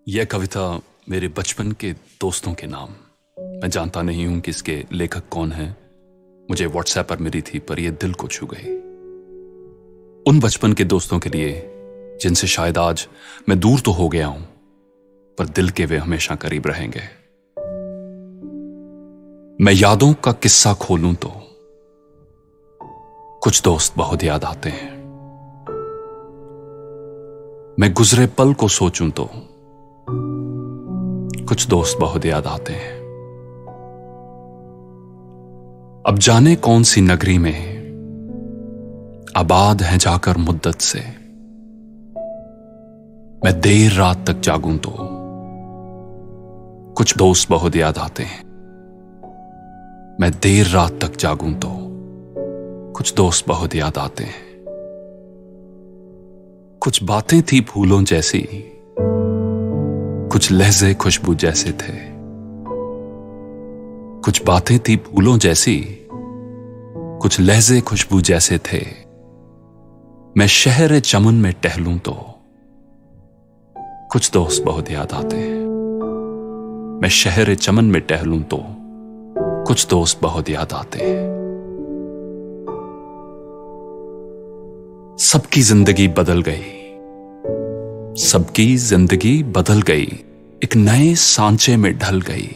यह कविता मेरे बचपन के दोस्तों के नाम। मैं जानता नहीं हूं कि इसके लेखक कौन है। मुझे व्हाट्सएप पर मिली थी, पर यह दिल को छू गई। उन बचपन के दोस्तों के लिए जिनसे शायद आज मैं दूर तो हो गया हूं, पर दिल के वे हमेशा करीब रहेंगे। मैं यादों का किस्सा खोलूं तो कुछ दोस्त बहुत याद आते हैं। मैं गुजरे पल को सोचूं तो कुछ दोस्त बहुत याद आते हैं। अब जाने कौन सी नगरी में आबाद हैं जाकर मुद्दत से, मैं देर रात तक जागूं तो कुछ दोस्त बहुत याद आते हैं। मैं देर रात तक जागूं तो कुछ दोस्त बहुत याद आते हैं। कुछ बातें थी फूलों जैसी, कुछ लहजे खुशबू जैसे थे। कुछ बातें थी फूलों जैसी, कुछ लहजे खुशबू जैसे थे। मैं शहर चमन में टहलूं तो कुछ दोस्त बहुत याद आते हैं। मैं शहर चमन में टहलूं तो कुछ दोस्त बहुत याद आते हैं। सबकी जिंदगी बदल गई, सबकी जिंदगी बदल गई, एक नए सांचे में ढल गई।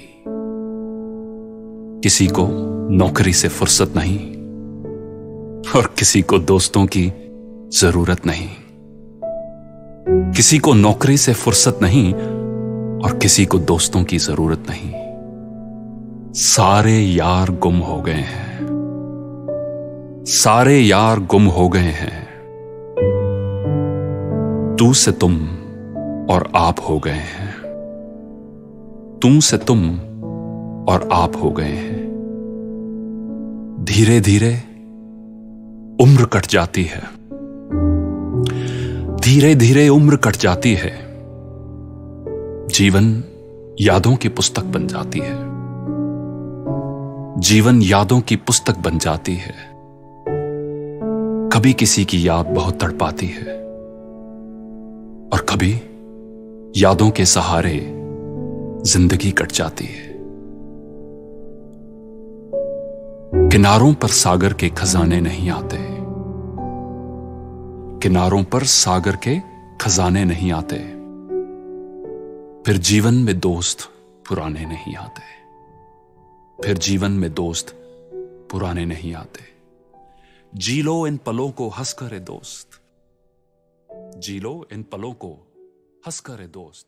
किसी को नौकरी से फुर्सत नहीं और किसी को दोस्तों की जरूरत नहीं। किसी को नौकरी से फुर्सत नहीं और किसी को दोस्तों की जरूरत नहीं। सारे यार गुम हो गए हैं, सारे यार गुम हो गए हैं। तू से तुम और आप हो गए हैं। तू से तुम और आप हो गए हैं। धीरे धीरे उम्र कट जाती है, धीरे धीरे उम्र कट जाती है। जीवन यादों की पुस्तक बन जाती है, जीवन यादों की पुस्तक बन जाती है। कभी किसी की याद बहुत तड़पाती है और कभी यादों के सहारे जिंदगी कट जाती है। किनारों पर सागर के खजाने नहीं आते, किनारों पर सागर के खजाने नहीं आते। फिर जीवन में दोस्त पुराने नहीं आते, फिर जीवन में दोस्त पुराने नहीं आते। जी लो इन पलों को हंसकर ए दोस्त, जी लो इन पलों को हंसकर ए दोस्त।